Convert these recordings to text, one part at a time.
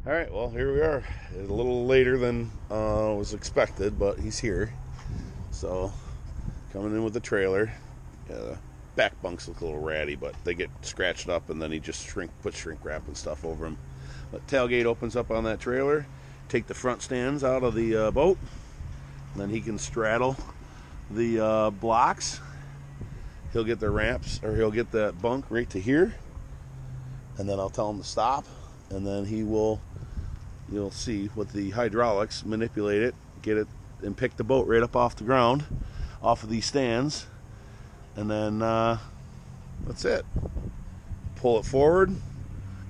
All right, well, here we are. A little later than was expected, but he's here. So, coming in with the trailer. Yeah, the back bunks look a little ratty, but they get scratched up, and then he just puts shrink wrap and stuff over them. But tailgate opens up on that trailer. Take the front stands out of the boat, and then he can straddle the blocks. He'll get the ramps, or he'll get that bunk right to here, and then I'll tell him to stop, and then he will, you'll see with the hydraulics, manipulate it, get it, and pick the boat right up off the ground, off of these stands, and then that's it. Pull it forward,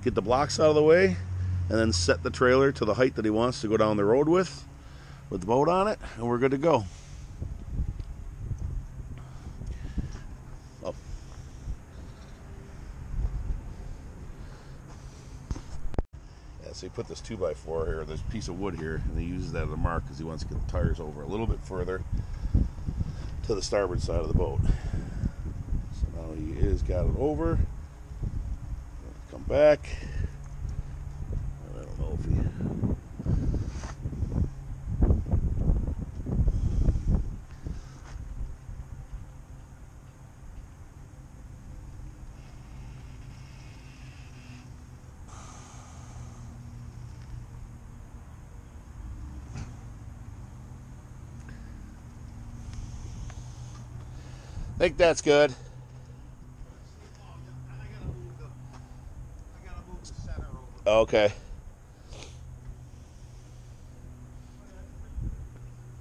get the blocks out of the way, and then set the trailer to the height that he wants to go down the road with the boat on it, and we're good to go. Oh. Yeah, so he put this 2x4 here, this piece of wood here, and he uses that as a mark because he wants to get the tires over a little bit further to the starboard side of the boat. So now he is got it over. Come back. I don't know if he... I think that's good. I gotta move the center over. Okay.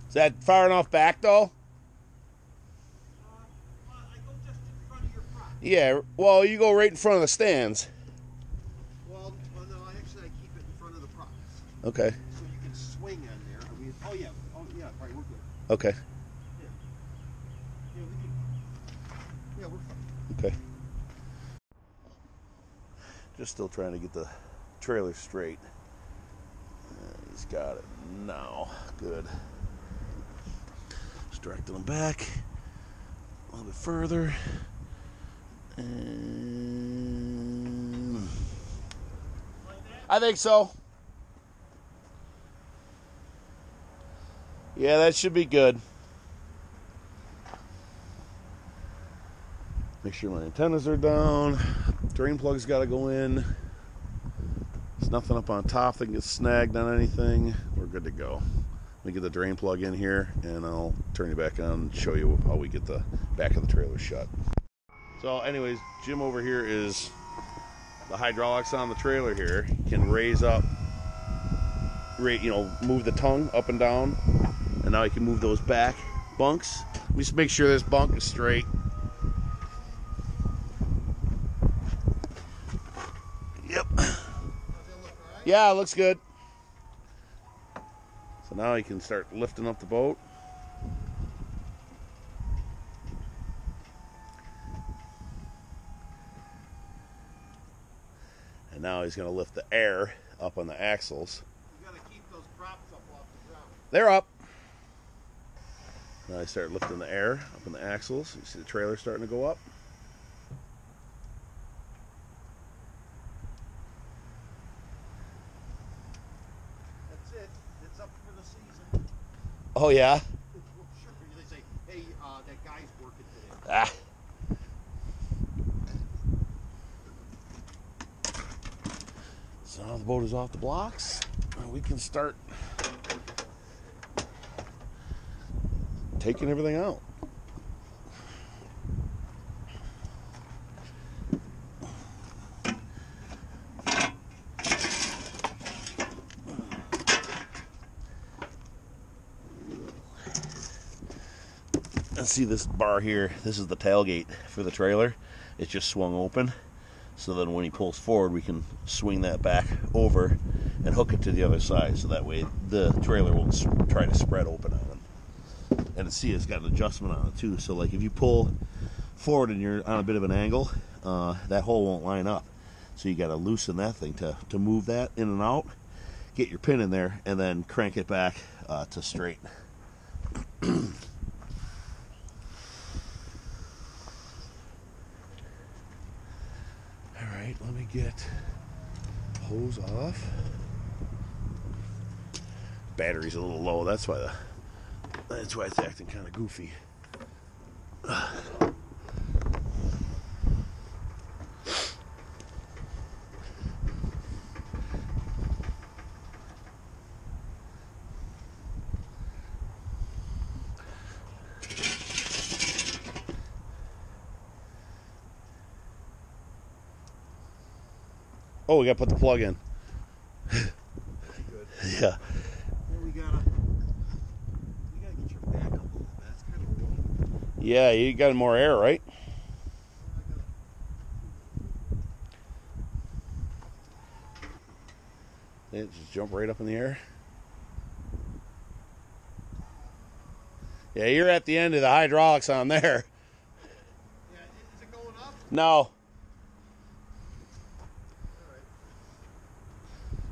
Is that far enough back though? I go just in front of your prop. Yeah, well, you go right in front of the stands. Well, no, actually I keep it in front of the props. Okay. So you can swing on there. I mean, oh yeah, right, we're good. Okay. Yeah, we can. Yeah, we're fine. Okay. Just still trying to get the trailer straight. He's got it now. Good. Just directing him back a little bit further. And I think so. Yeah, that should be good. Make sure my antennas are down. Drain plug's got to go in. There's nothing up on top that can get snagged on anything. We're good to go. Let me get the drain plug in here, and I'll turn you back on and show you how we get the back of the trailer shut. So anyways, Jim over here is the hydraulics on the trailer here. Can raise up, move the tongue up and down, and now he can move those back bunks. Let me just make sure this bunk is straight. Yep. Yeah, it looks good. So now he can start lifting up the boat. And now he's going to lift the air up on the axles. You gotta keep those props up off the ground. They're up. Now I start lifting the air up on the axles. You see the trailer starting to go up. It's up for the season. Oh yeah? Sure. They say, hey, that guy's working today. Ah. So now the boat is off the blocks, and we can start taking everything out. Let's see this bar here. This is the tailgate for the trailer. It's just swung open. So then when he pulls forward, we can swing that back over and hook it to the other side. So that way the trailer won't try to spread open on him. And see, it's got an adjustment on it too. So like if you pull forward and you're on a bit of an angle, that hole won't line up. So you got to loosen that thing to move that in and out. Get your pin in there and then crank it back to straight. Let me get hose off. battery's a little low. That's why it's acting kind of goofy. Oh, we gotta put the plug in. Good. Yeah. Then we gotta get your back up a little bit. That's kind of low. Yeah, you got more air, right? It just jump right up in the air. Yeah, you're at the end of the hydraulics on there. Yeah, is it going up? No.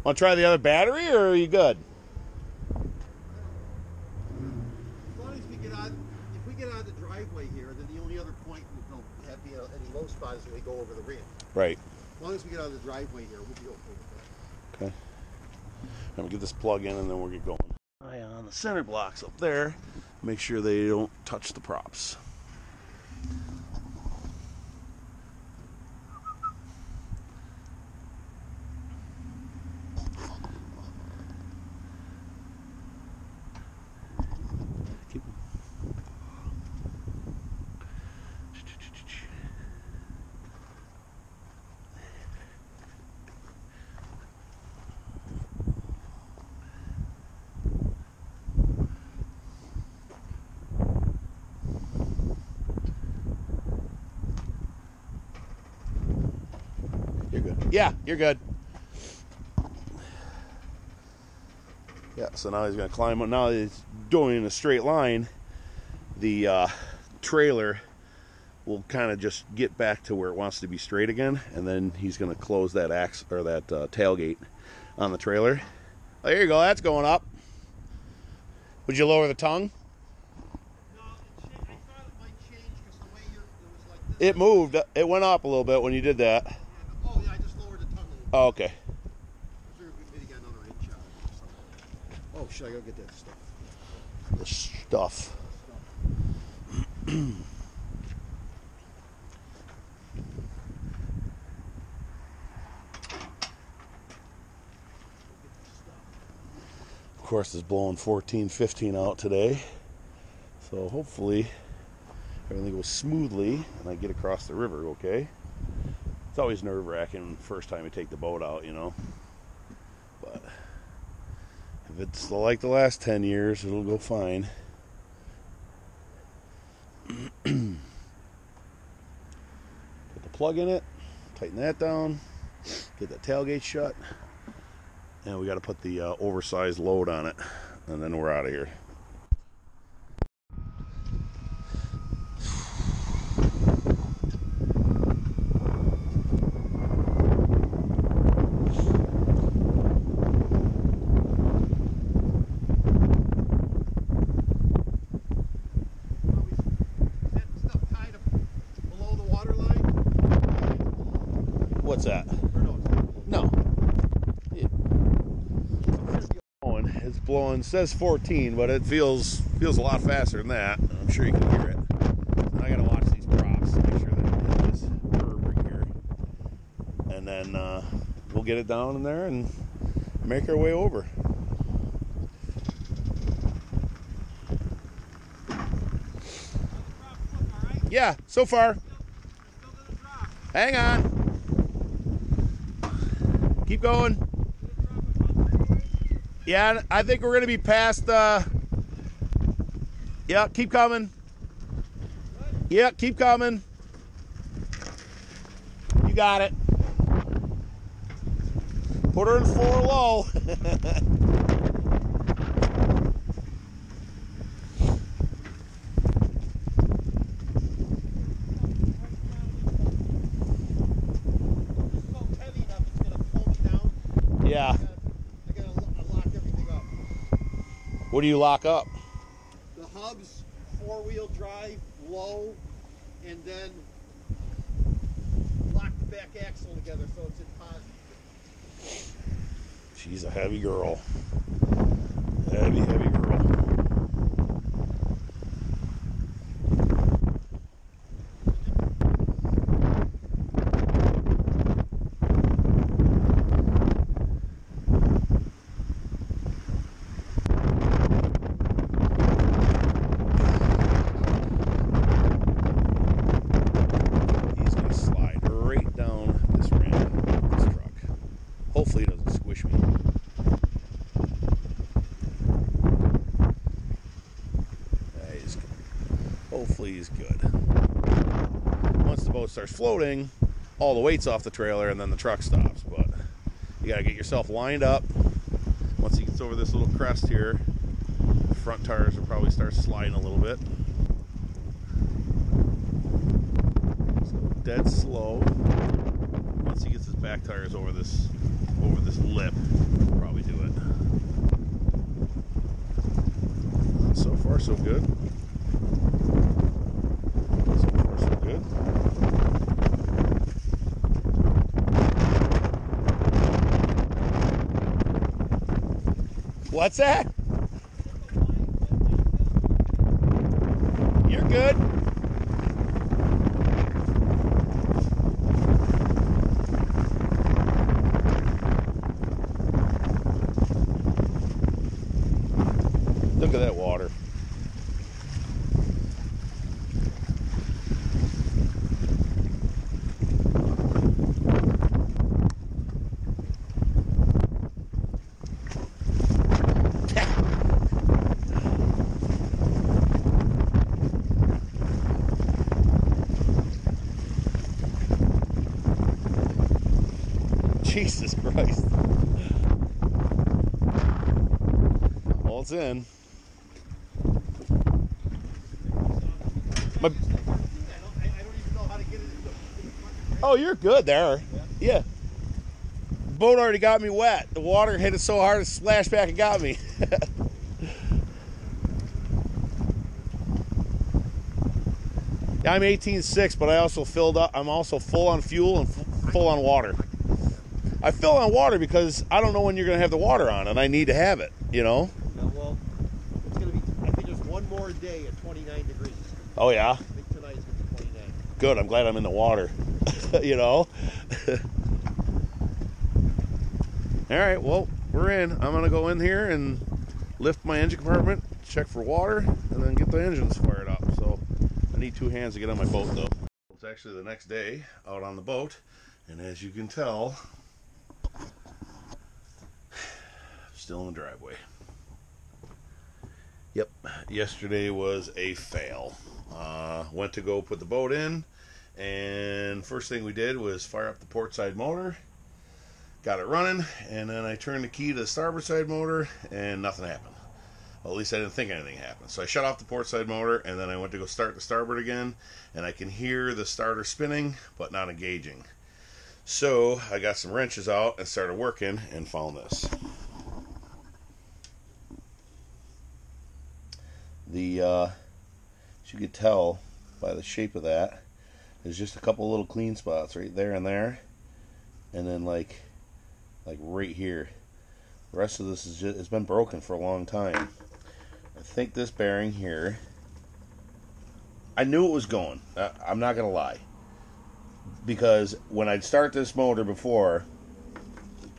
Want to try the other battery, or are you good? As long as we get on, if we get on the driveway here, then the only other point we'll have be any low spot is when we go over the ramp. Right. As long as we get on the driveway here, we'll be okay with that. Okay. I'm gonna get this plug in, and then we'll get going. Eye on the center blocks up there. Make sure they don't touch the props. You're good. Yeah, you're good. Yeah, so now he's going to climb up. Now he's going in a straight line. The trailer will kind of just get back to where it wants to be straight again, and then he's going to close that tailgate on the trailer. Oh, there you go. That's going up. Would you lower the tongue? No, I thought it might change because the way it was like this. It moved. It went up a little bit when you did that. Yeah, oh, yeah, I just lowered the tongue a little bit. Oh, okay. I figured we maybe got another inch out or something. Oh, should I go get that stuff? The stuff. Of course, it's blowing 14, 15 out today. So hopefully everything goes smoothly and I get across the river okay. It's always nerve-wracking first time you take the boat out, you know. But if it's like the last 10 years, it'll go fine. Put the plug in it, tighten that down, get the tailgate shut, and we got to put the oversized load on it, and then we're out of here. What's that? No. It's blowing. It says 14, but it feels a lot faster than that. I'm sure you can hear it. And I gotta watch these props to make sure that it hit this curb right here, and then we'll get it down in there and make our way over. Yeah, so far. Hang on. Keep going. Yeah, I think we're going to be past yeah, keep coming. Yeah, keep coming. You got it. Put her in 4 low. Yeah. I gotta lock everything up. What do you lock up? The hubs, 4-wheel drive, low, and then lock the back axle together so it's in positive. She's a heavy girl. Heavy, heavy girl. He's going to slide right down this ramp with this truck. Hopefully he doesn't squish me. Hopefully he's good. Once the boat starts floating, all the weight's off the trailer and then the truck stops. But you gotta get yourself lined up. Once he gets over this little crest here, front tires will probably start sliding a little bit. So dead slow. Once he gets his back tires over this lip, he'll probably do it. So far so good. Good. What's that? You're good. Look at that water. Jesus Christ. Well, it's in. I don't even know how to get it in the front. Oh, you're good there. Yeah. The boat already got me wet. The water hit it so hard it splashed back and got me. Yeah, I'm 18.6, but I also filled up. I'm also full on fuel and full on water. I fill on water because I don't know when you're going to have the water on, and I need to have it, you know? Yeah, well, it's going to be, I think there's one more day at 29 degrees. Oh, yeah? I think tonight's going to be 29. Good, I'm glad I'm in the water, you know? All right, well, we're in. I'm going to go in here and lift my engine compartment, check for water, and then get the engines fired up. So I need 2 hands to get on my boat, though. It's actually the next day out on the boat, and as you can tell, still in the driveway. Yep, yesterday was a fail. Went to go put the boat in, and first thing we did was fire up the port side motor, got it running, and then I turned the key to the starboard side motor, and nothing happened. Well, at least I didn't think anything happened. So I shut off the port side motor, and then I went to go start the starboard again, and I can hear the starter spinning, but not engaging. So I got some wrenches out and started working and found this. As you could tell by the shape of that, there's just a couple little clean spots right there and there, and then like right here. The rest of this is just, it's been broken for a long time. I think this bearing here, I knew it was going. I'm not gonna lie, because when I'd start this motor before,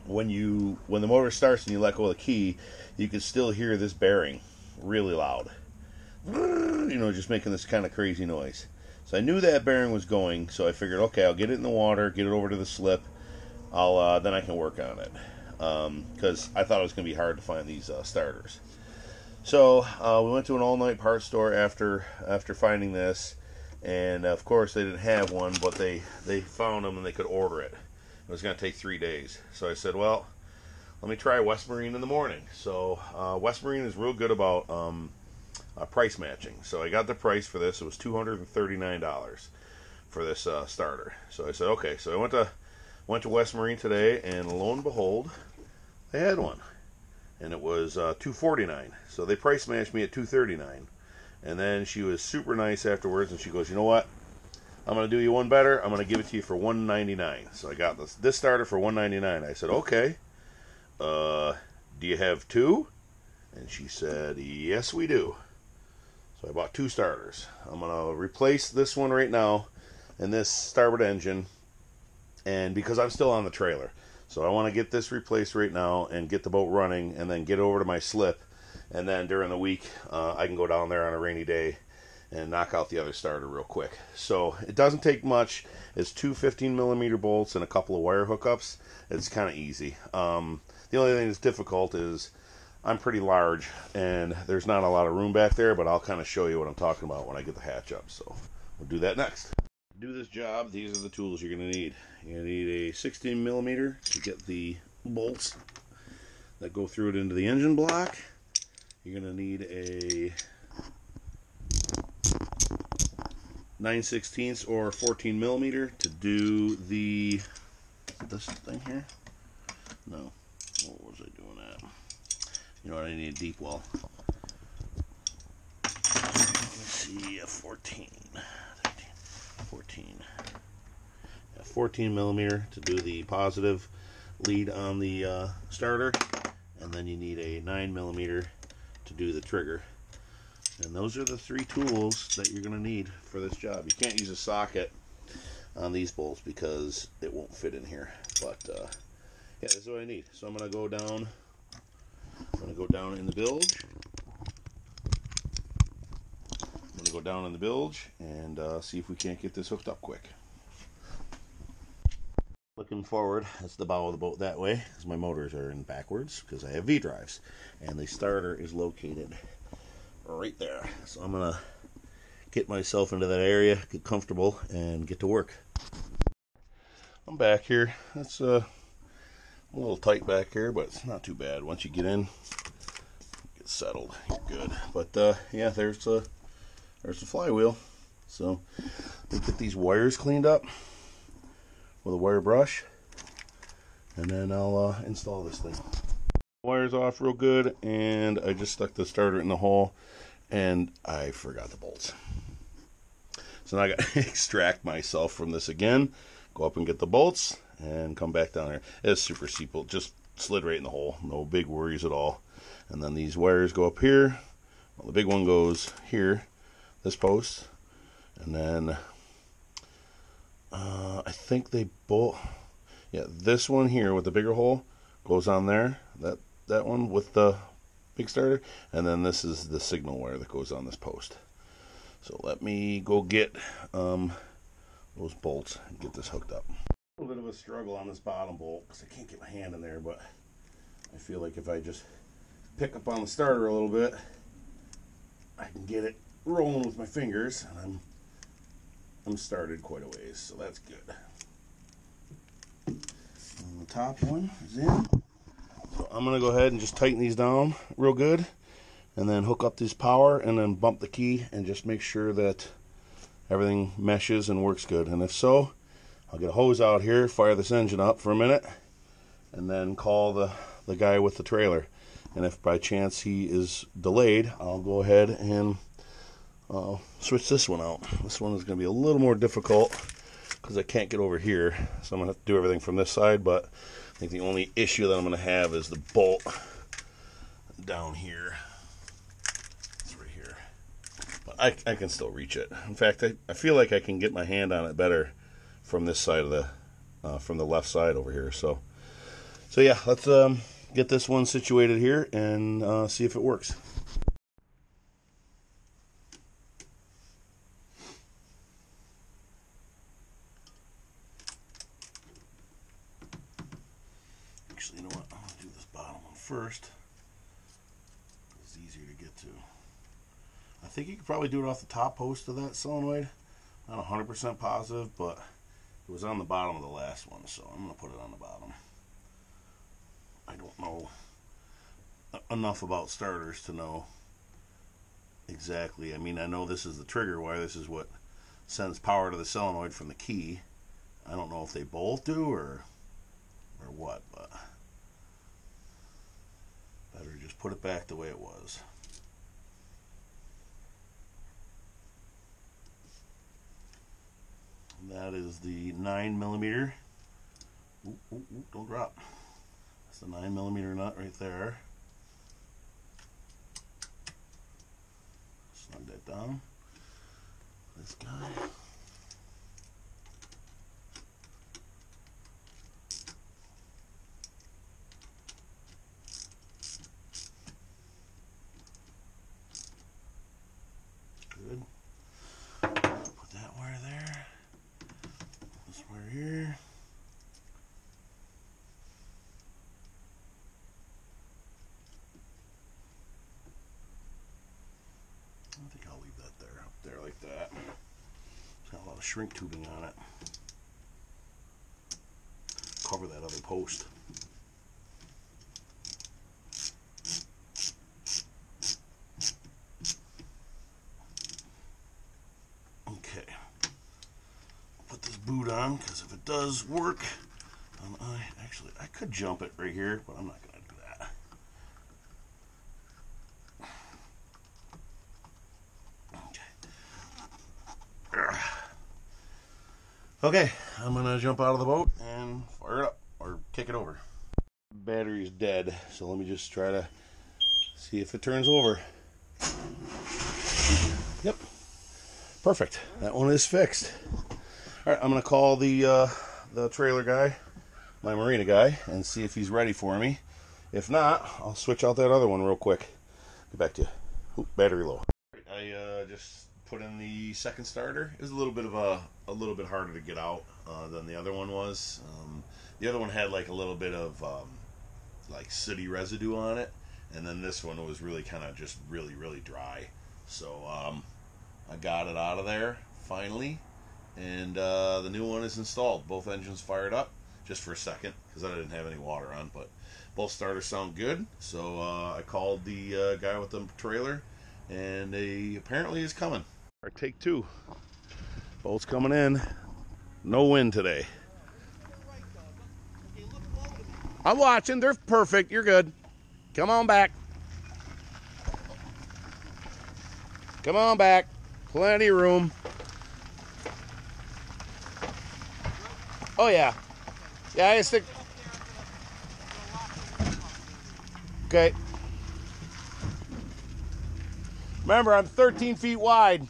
when the motor starts and you let go of the key, you can still hear this bearing really loud. You know, just making this kind of crazy noise. So I knew that bearing was going, so I figured, okay, I'll get it in the water, get it over to the slip. Then I can work on it, because I thought it was going to be hard to find these starters. So we went to an all-night parts store after finding this, and of course they didn't have one, but they found them and they could order it. It was going to take 3 days. So I said, well, let me try West Marine in the morning. So West Marine is real good about price matching. So I got the price for this. It was $239 for this starter. So I said, okay. So I went to West Marine today, and lo and behold, they had one, and it was $249. So they price matched me at $239, and then she was super nice afterwards, and she goes, you know what? I'm gonna do you one better. I'm gonna give it to you for $199. So I got this starter for $199. I said, okay. Do you have two? And she said, yes, we do. So I bought 2 starters. I'm going to replace this one right now and this starboard engine, and because I'm still on the trailer. So I want to get this replaced right now and get the boat running, and then get over to my slip, and then during the week I can go down there on a rainy day and knock out the other starter real quick. So it doesn't take much. It's 2 15mm bolts and a couple of wire hookups. It's kind of easy. The only thing that's difficult is I'm pretty large and there's not a lot of room back there, but I'll kind of show you what I'm talking about when I get the hatch up. So we'll do that next. To do this job, these are the tools you're going to need. You're going to need a 16mm to get the bolts that go through it into the engine block. You're going to need a 9/16 or 14mm to do this thing here. No, what was I doing at? You know what, I need a deep well. Let me see, a 14. 14mm to do the positive lead on the starter, and then you need a 9mm to do the trigger. And those are the 3 tools that you're going to need for this job. You can't use a socket on these bolts because it won't fit in here. But yeah, this is what I need. So I'm going to go down. I'm going to go down in the bilge. I'm going to go down in the bilge and see if we can't get this hooked up quick. Looking forward, that's the bow of the boat that way, because my motors are in backwards because I have V-drives, and the starter is located right there. So I'm gonna get myself into that area, get comfortable, and get to work. I'm back here. It's a little tight back here, but it's not too bad. Once you get in, get settled, you're good. But yeah, there's the flywheel. So let me get these wires cleaned up with a wire brush, and then I'll install this thing. Wires off real good, and I just stuck the starter in the hole and I forgot the bolts. So now I got to extract myself from this again, go up and get the bolts and come back down here. It's super simple, just slid right in the hole, no big worries at all. And then these wires go up here. Well, the big one goes here, this post, and then I think they both, yeah, this one here with the bigger hole goes on there, that one with the big starter, and then this is the signal wire that goes on this post. So let me go get those bolts and get this hooked up. A little bit of a struggle on this bottom bolt because I can't get my hand in there, but I feel like if I just pick up on the starter a little bit, I can get it rolling with my fingers, and I'm started quite a ways, so that's good. And the top one is in. So I'm going to go ahead and just tighten these down real good, and then hook up this power, and then bump the key, and just make sure that everything meshes and works good. And if so, I'll get a hose out here, fire this engine up for a minute, and then call the guy with the trailer. And if by chance he is delayed, I'll go ahead and switch this one out. This one is going to be a little more difficult because I can't get over here, so I'm going to have to do everything from this side. But I think the only issue that I'm going to have is the bolt down here. It's right here, but I can still reach it. In fact, I feel like I can get my hand on it better from this side of the from the left side over here. So yeah, let's get this one situated here and see if it works. Actually, you know what? I'm going to do this bottom one first. It's easier to get to. I think you could probably do it off the top post of that solenoid. Not 100% positive, but it was on the bottom of the last one, so I'm going to put it on the bottom. I don't know enough about starters to know exactly. I mean, I know this is the trigger wire. This is what sends power to the solenoid from the key. I don't know if they both do or what, but better just put it back the way it was. And that is the 9mm. Ooh, don't drop. That's the 9mm nut right there. Put that down. This guy. Good. Put that wire there. This wire here. I think I'll leave that there, up there like that. It's got a lot of shrink tubing on it. Cover that other post. Okay. Put this boot on, because if it does work, I could jump it right here, but I'm not going to do that. Okay, I'm gonna jump out of the boat and fire it up, or kick it over. Battery's dead, so let me just try to see if it turns over. Yep, perfect. That one is fixed. All right, I'm gonna call the trailer guy, my marina guy, and see if he's ready for me. If not, I'll switch out that other one real quick. Get back to you. Oop, battery low. I just put in the second starter. It was a little bit harder to get out than the other one was. The other one had like a little bit of like sooty residue on it, and then this one was really kind of just really dry. So I got it out of there finally, and the new one is installed. Both engines fired up just for a second because I didn't have any water on, but both starters sound good. So I called the guy with the trailer, and he apparently is coming. Our take two. Boat's coming in. No wind today. I'm watching. They're perfect. You're good. Come on back. Come on back. Plenty of room. Oh yeah. Yeah, I stick. Okay. Remember, I'm 13 feet wide.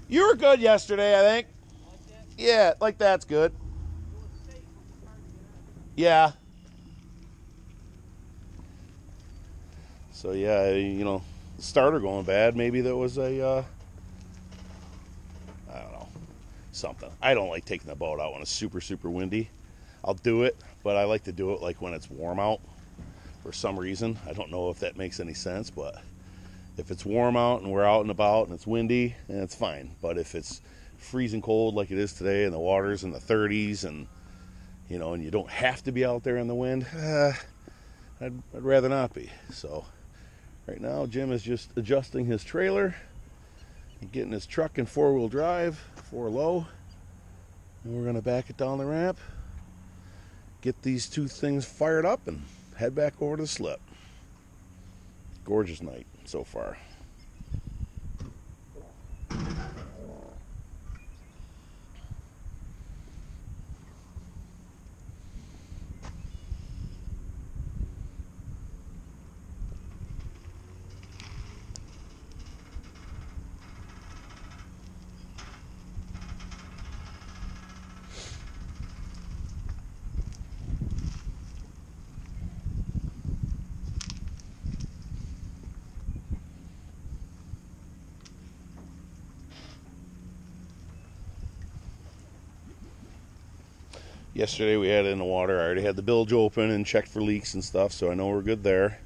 You were good yesterday, I think. Yeah, like that's good. Yeah. So yeah, you know, starter going bad. Maybe there was a, I don't know, something. I don't like taking the boat out when it's super windy. I'll do it, but I like to do it like when it's warm out. For some reason, I don't know if that makes any sense, but if it's warm out and we're out and about and it's windy, then it's fine. But if it's freezing cold like it is today and the water's in the 30s and, you know, and you don't have to be out there in the wind, I'd rather not be. So right now, Jim is just adjusting his trailer and getting his truck in four-wheel drive, 4 low. And we're going to back it down the ramp, get these two things fired up, and head back over to the slip. Gorgeous night so far. Yesterday we had it in the water. I already had the bilge open and checked for leaks and stuff, so I know we're good there.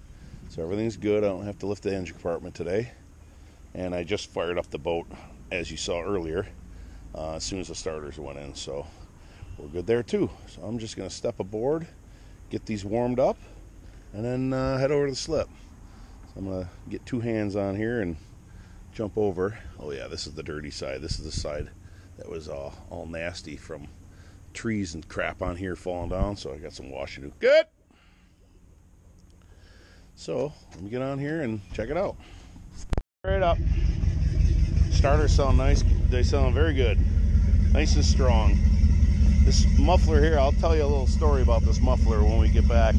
So everything's good. I don't have to lift the engine compartment today. And I just fired up the boat, as you saw earlier, as soon as the starters went in. So we're good there too. So I'm just going to step aboard, get these warmed up, and then head over to the slip. So I'm going to get 2 hands on here and jump over. Oh yeah, this is the dirty side. This is the side that was all nasty from trees and crap on here falling down, so I got some washing to do. Good. So let me get on here and check it out. Right up. Starters sound nice. They sound very good. Nice and strong. This muffler here, I'll tell you a little story about this muffler when we get back.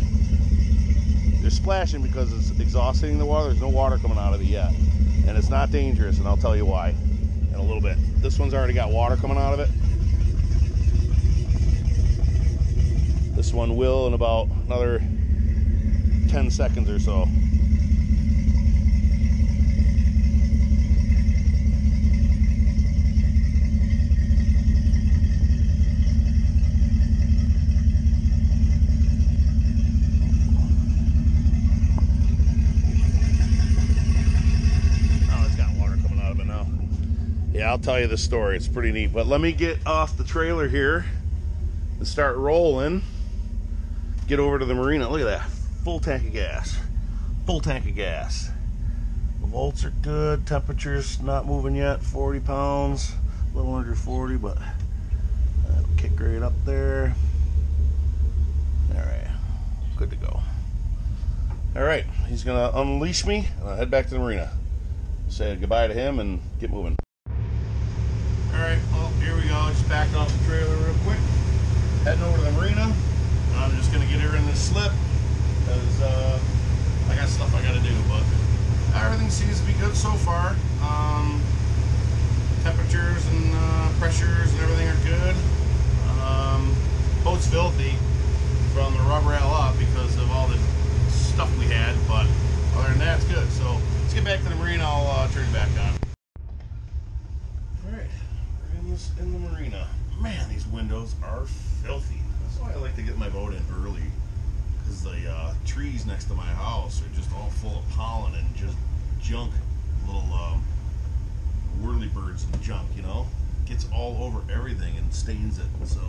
They're splashing because it's exhausting the water. There's no water coming out of it yet. And it's not dangerous, and I'll tell you why in a little bit. This one's already got water coming out of it. This one will in about another 10 seconds or so. Yeah, I'll tell you the story. It's pretty neat. But let me get off the trailer here and start rolling. Get over to the marina. Look at that. Full tank of gas. Full tank of gas. The volts are good. Temperature's not moving yet. 40 pounds. A little under 40, but that'll kick right up there. Alright. Good to go. Alright. He's going to unleash me, and I'll head back to the marina. Say goodbye to him and get moving. Alright, well, here we go. Just backing off the trailer real quick. Heading over to the marina. I'm just going to get her in this slip because I got stuff I got to do, but everything seems to be good so far. Temperatures and pressures and everything are good. Boat's filthy from the rubber rail up because of all the stuff we had, but other than that, it's good. So let's get back to the marina. I'll turn it back on. Alright. In the marina. Man, these windows are filthy. That's why I like to get my boat in early, because the trees next to my house are just all full of pollen and just junk, little whirlybirds and junk, you know. Gets all over everything and stains it. So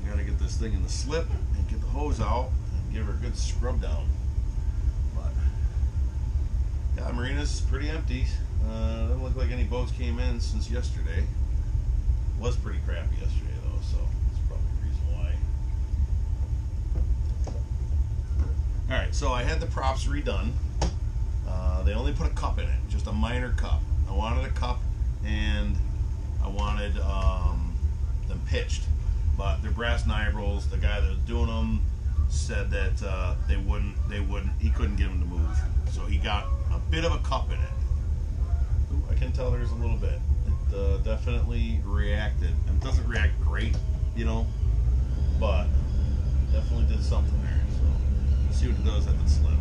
you gotta get this thing in the slip and get the hose out and give her a good scrub down. But yeah, the marina's pretty empty. Doesn't look like any boats came in since yesterday. Was pretty crappy yesterday though, so that's probably the reason why. Alright, so I had the props redone. They only put a cup in it, just a minor cup. I wanted a cup and I wanted them pitched, but they're brass nibbles. The guy that was doing them said that he couldn't get them to move. So he got a bit of a cup in it. Ooh, I can tell there's a little bit. It definitely reacted. And it doesn't react great, you know, but definitely did something there. So let's see what it does at the slip.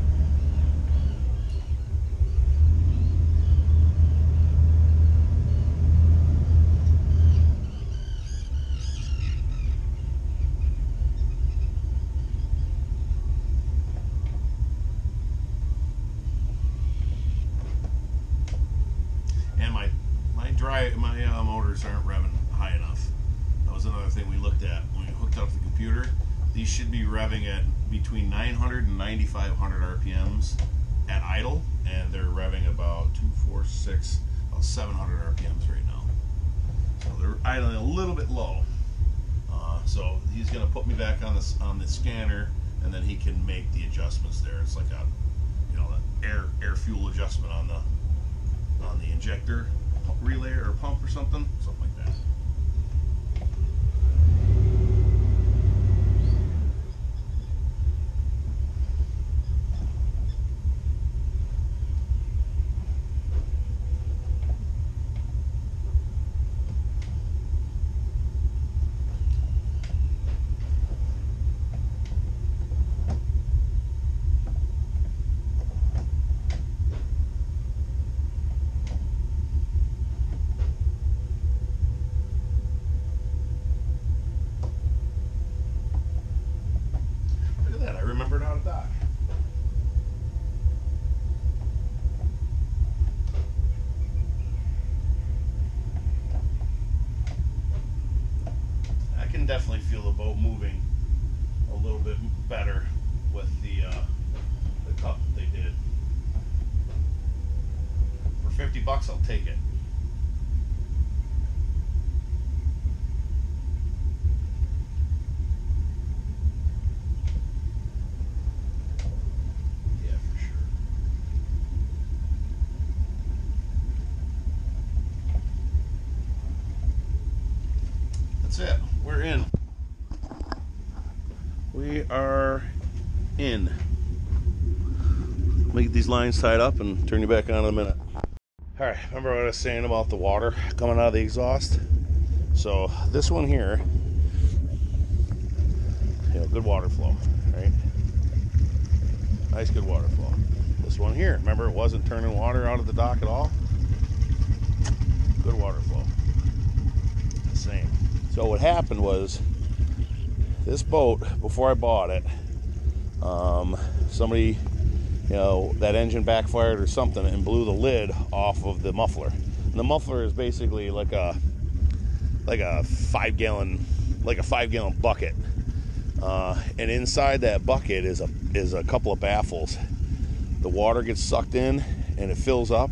My motors aren't revving high enough. That was another thing we looked at when we hooked up the computer. These should be revving at between 900 and 9,500 RPMs at idle, and they're revving about 246, about 700 RPMs right now. So they're idling a little bit low. So he's going to put me back on the scanner, and then he can make the adjustments there. It's like a, you know, an air fuel adjustment on the injector relay or pump or something like that. Remembered how to dock. I can definitely feel the boat moving a little bit better with the cup that they did. For $50, I'll take it. That's it. We're in. We are in. me get these lines tied up and turn you back on in a minute. All right, remember what I was saying about the water coming out of the exhaust? So this one here, you know, good water flow, right? Nice, good water flow. This one here, remember it wasn't turning water out of the dock at all? Good water flow. The same. So what happened was, this boat, before I bought it, somebody, you know, that engine backfired or something and blew the lid off of the muffler. And the muffler is basically like a 5 gallon bucket, and inside that bucket is a couple of baffles. The water gets sucked in and it fills up,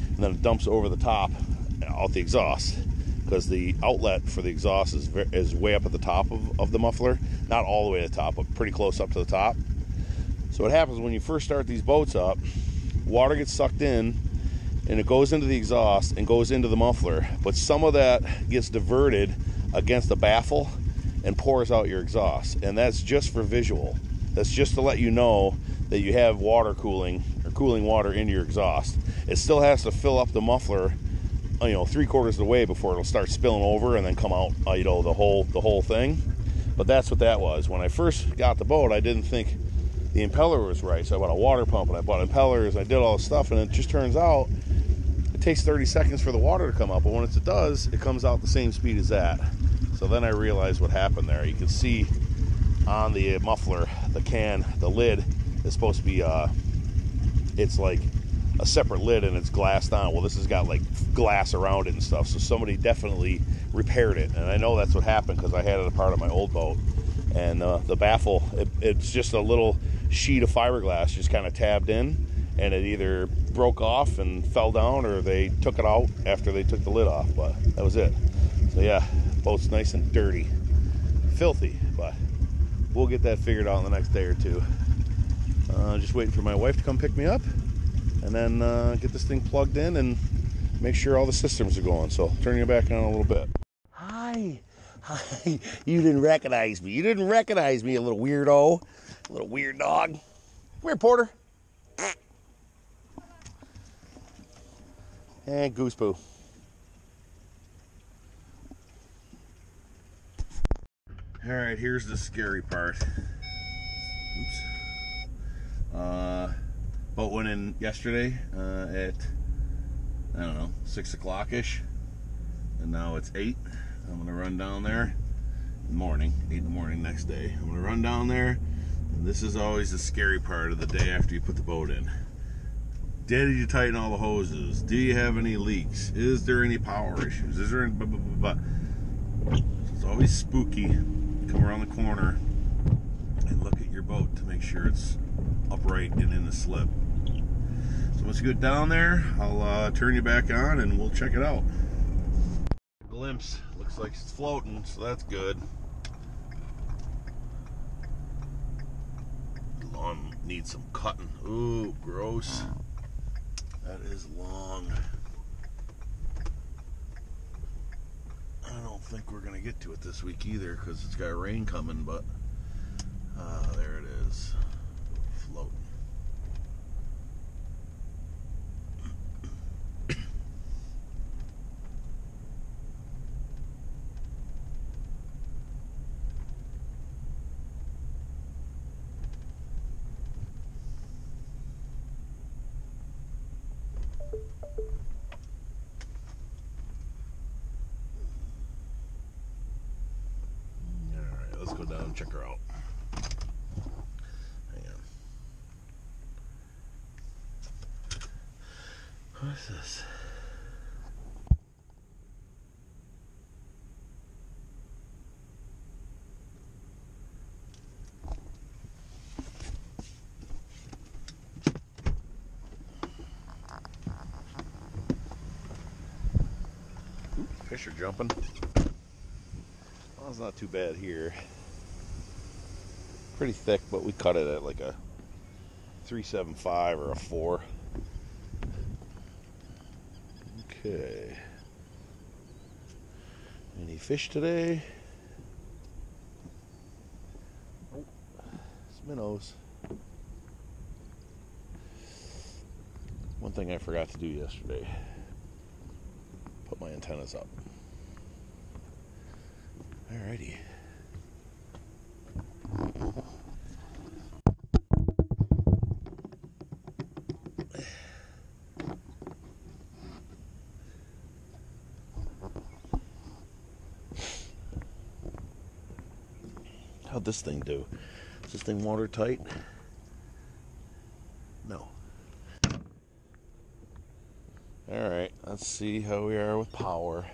and then it dumps over the top out the exhaust, because the outlet for the exhaust is way up at the top of the muffler. Not all the way to the top, but pretty close up to the top. So what happens when you first start these boats up, water gets sucked in and it goes into the exhaust and goes into the muffler, but some of that gets diverted against the baffle and pours out your exhaust. And that's just for visual. That's just to let you know that you have water cooling, or cooling water into your exhaust. It still has to fill up the muffler, you know, 3/4 of the way before it'll start spilling over and then come out, you know, the whole thing. But that's what that was. When I first got the boat, I didn't think the impeller was right, so I bought a water pump and I bought impellers and I did all this stuff, and it just turns out it takes 30 seconds for the water to come out, but when it does, it comes out the same speed as that. So then I realized what happened there. You can see on the muffler, the lid is supposed to be, it's like a separate lid and it's glassed on. Well, this has got like glass around it and stuff, so somebody definitely repaired it, and I know that's what happened because I had it a part of my old boat. And the baffle, it's just a little sheet of fiberglass just kind of tabbed in, and it either broke off and fell down, or they took it out after they took the lid off, but that was it. So yeah, boat's nice and dirty, filthy, but we'll get that figured out in the next day or two. Just waiting for my wife to come pick me up, and then get this thing plugged in and make sure all the systems are going. So turn you back on a little bit. Hi. You didn't recognize me. You didn't recognize me, a little weirdo. A little weird dog. Come here, Porter. And goose poo. Alright, here's the scary part. Oops. Boat went in yesterday at, I don't know, 6 o'clock-ish. And now it's 8. I'm going to run down there in the morning, 8 in the morning next day. I'm going to run down there, and this is always the scary part of the day after you put the boat in. Did you tighten all the hoses? Do you have any leaks? Is there any power issues? Is there any blah, blah, blah, blah. It's always spooky. Come around the corner and look at your boat to make sure it's upright and in the slip. So once you get down there, I'll turn you back on and we'll check it out. Glimpse. Looks like it's floating, so that's good. Lawn needs some cutting. Ooh, gross. That is long. I don't think we're gonna get to it this week either, because it's got rain coming, but there it is. Floating. Let's go down and check her out. Hang on. What's this? Ooh, fish are jumping. Well, it's not too bad here. Pretty thick, but we cut it at like a 375 or a 4. Okay. Any fish today? Oh, it's minnows. thing I forgot to do yesterday. Put my antennas up. Alrighty. How'd this thing do? Is this thing watertight? No. Alright, let's see how we are with power.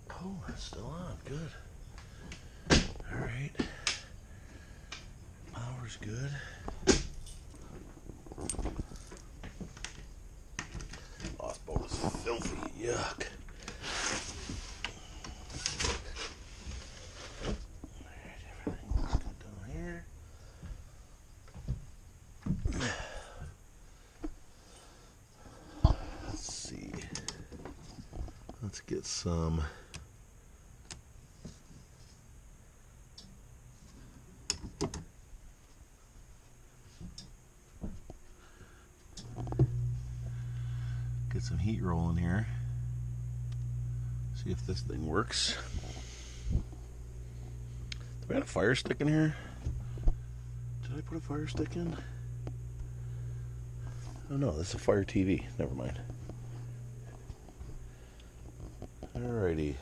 Oh, it's still on. Good. Alright. Power's good. Oh, this boat is filthy. Yuck. Alright, everything looks good down here. Let's see. Let's get some. Get some heat rolling here. See if this thing works. Do we have a fire stick in here? Did I put a fire stick in? Oh no, that's a Fire TV. Never mind. Alrighty.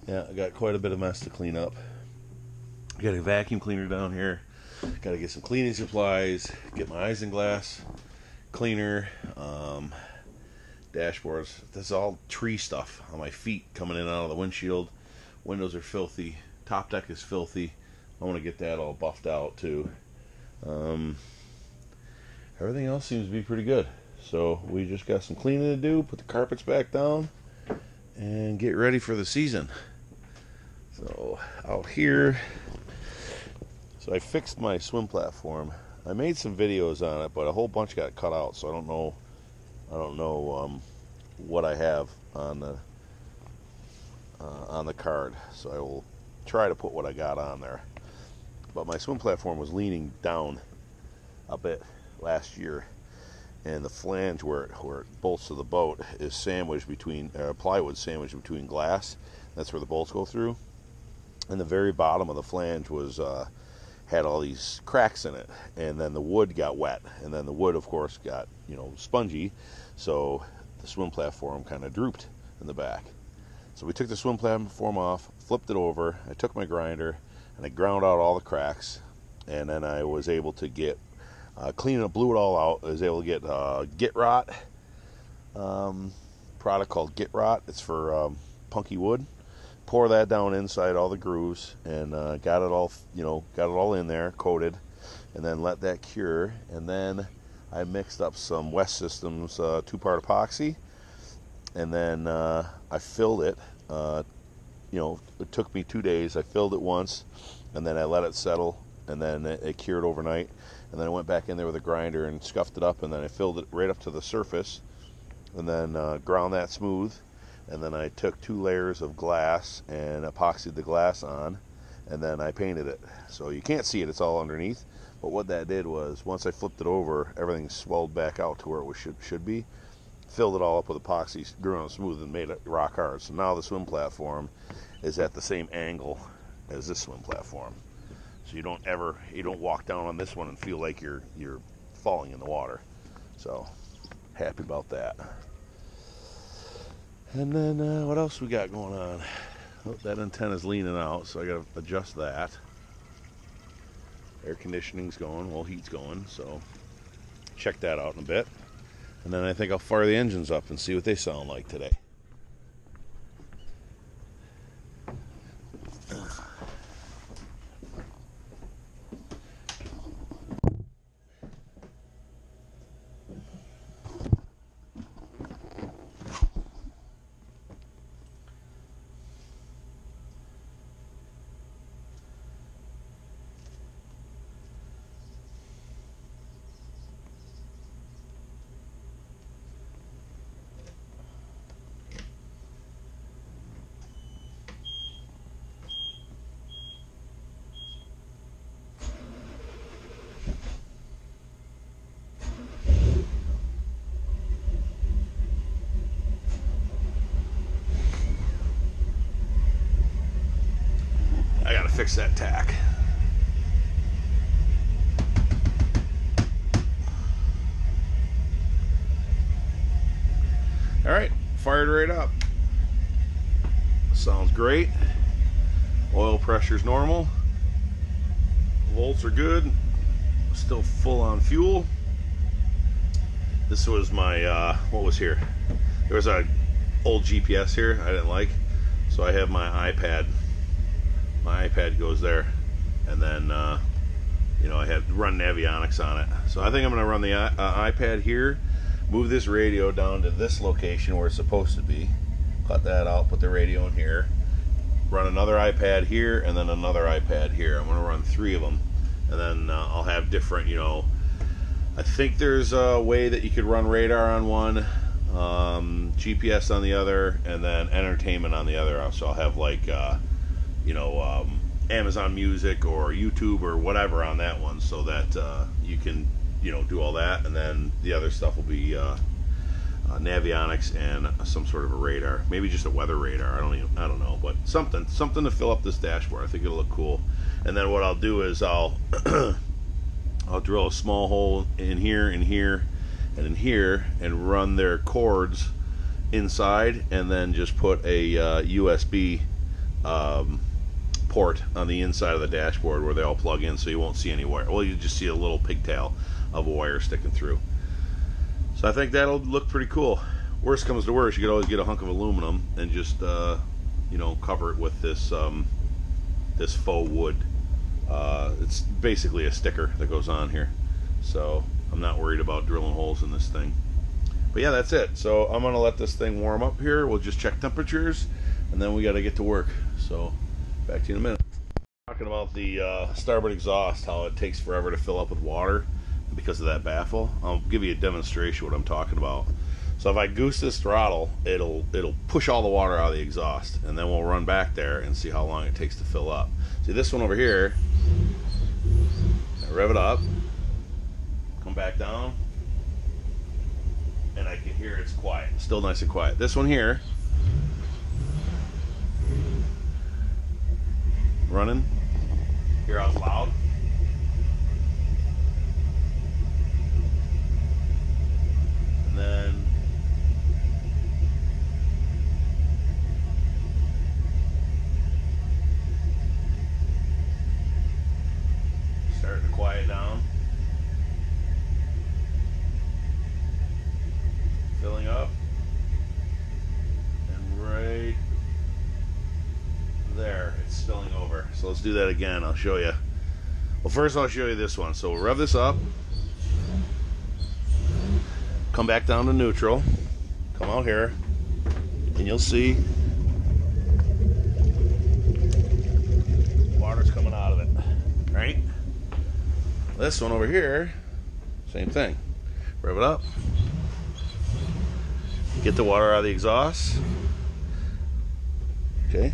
Yeah, I got quite a bit of mess to clean up. I got a vacuum cleaner down here. Got to get some cleaning supplies. Get my isinglass cleaner. Dashboards. This is all tree stuff on my feet coming in and out of the windshield. Windows are filthy. Top deck is filthy. I want to get that all buffed out too. Everything else seems to be pretty good. So we just got some cleaning to do. Put the carpets back down and get ready for the season. So out here, so I fixed my swim platform. I made some videos on it, but a whole bunch got cut out, so I don't know what I have on the card. So I will try to put what I got on there. But my swim platform was leaning down a bit last year, and the flange where it bolts to the boat is sandwiched between plywood sandwiched between glass. That's where the bolts go through. And the very bottom of the flange was had all these cracks in it, and then the wood got wet, and then the wood, of course, got spongy, so the swim platform kind of drooped in the back. So we took the swim platform off, flipped it over. I took my grinder and I ground out all the cracks, and then I was able to get clean it, blew it all out. I was able to get Git Rot product called Git Rot. It's for punky wood. Pour that down inside all the grooves, and got it all in there, coated, and then let that cure. And then I mixed up some West Systems 2-part epoxy, and then I filled it. It took me 2 days. I filled it once, and then I let it settle, and then it cured overnight. And then I went back in there with a grinder and scuffed it up, and then I filled it right up to the surface, and then ground that smooth. And then I took 2 layers of glass and epoxied the glass on, and then I painted it. So you can't see it, it's all underneath. But what that did was, once I flipped it over, everything swelled back out to where it should be. Filled it all up with epoxy, grew it smooth, and made it rock hard. So now the swim platform is at the same angle as this swim platform. So you don't walk down on this one and feel like you're falling in the water. So happy about that. And then what else we got going on? Oh, that antenna's leaning out, so I gotta adjust that. Air conditioning's going, well, heat's going, so check that out in a bit. And then I think I'll fire the engines up and see what they sound like today. fix that tack. All right, fired right up. Sounds great. Oil pressure's normal. Volts are good. Still full on fuel. This was my, what was here? There was a old GPS here I didn't like, so I have my iPad. My iPad goes there, and then you know, I have run Navionics on it. So I think I'm going to run the iPad here, move this radio down to this location where it's supposed to be, cut that out, put the radio in here, run another iPad here, and then another iPad here. I'm going to run 3 of them, and then I'll have different, you know, I think there's a way that you could run radar on one, GPS on the other, and then entertainment on the other. So I'll have like, you know, Amazon Music or YouTube or whatever on that one, so that you can, you know, do all that, and then the other stuff will be Navionics and some sort of a radar, maybe just a weather radar. I don't know, but something to fill up this dashboard. I think it'll look cool. And then what I'll do is I'll I'll drill a small hole in here, in here, and in here, and run their cords inside, and then just put a USB port on the inside of the dashboard where they all plug in, so you won't see any wire. Well, you just see a little pigtail of a wire sticking through. So I think that'll look pretty cool. Worst comes to worst, you could always get a hunk of aluminum and just you know, cover it with this this faux wood. It's basically a sticker that goes on here, so I'm not worried about drilling holes in this thing. But yeah, that's it. So I'm gonna let this thing warm up here. We'll just check temperatures, and then we got to get to work. So back to you in a minute. Talking about the starboard exhaust, how it takes forever to fill up with water because of that baffle. I'll give you a demonstration what I'm talking about. So if I goose this throttle, it'll push all the water out of the exhaust, and then we'll run back there and see how long it takes to fill up. See this one over here, I rev it up, come back down, and I can hear it's quiet, still nice and quiet. This one here, running, hear how it's loud. And then starting to quiet down, filling up, and right there it's spilling over. So let's do that again. I'll show you. Well, first I'll show you this one. So we'll rev this up, come back down to neutral, come out here, and you'll see water's coming out of it, right? This one over here, same thing. Rev it up, get the water out of the exhaust. Okay,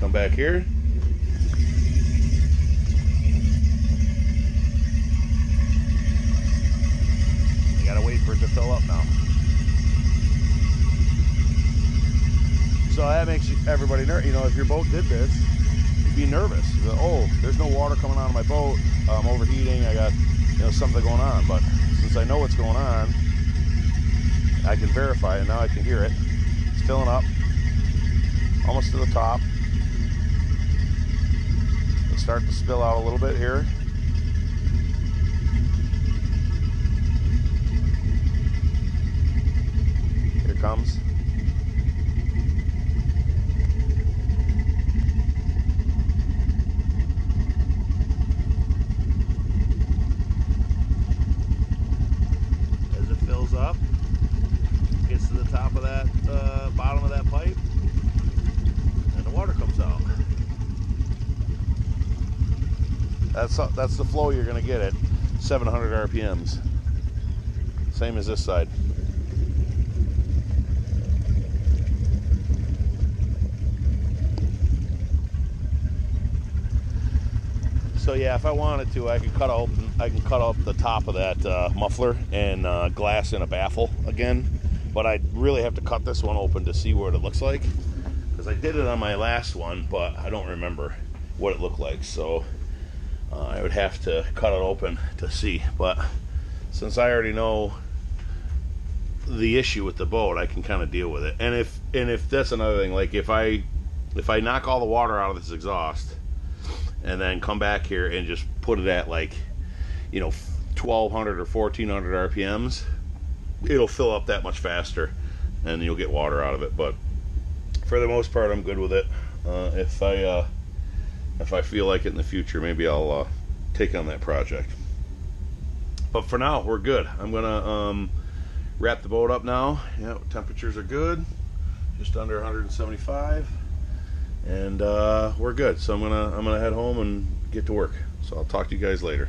come back here. You gotta wait for it to fill up now. So that makes everybody nervous. You know, if your boat did this, you'd be nervous. You'd go, oh, there's no water coming out of my boat. I'm overheating. I got, you know, something going on. But since I know what's going on, I can verify it. Now I can hear it. It's filling up, almost to the top. It's starting to spill out a little bit here. Here it comes. As it fills up, gets to the top of that bottom of that pipe, and the water comes out. That's the flow you're going to get at 700 RPMs. Same as this side. So yeah, if I wanted to, I can cut up the top of that muffler and glass in a baffle again. But I really have to cut this one open to see what it looks like, because I did it on my last one, but I don't remember. what it looked like. So I would have to cut it open to see. But since I already know the issue with the boat, I can kind of deal with it. And if that's another thing, like if I knock all the water out of this exhaust and then come back here and just put it at, like, 1200 or 1400 RPMs, it'll fill up that much faster and you'll get water out of it. But for the most part, I'm good with it. If I feel like it in the future, maybe I'll take on that project. But for now, we're good. I'm gonna wrap the boat up now. Yeah, temperatures are good, just under 175, and we're good. So I'm gonna head home and get to work. So I'll talk to you guys later.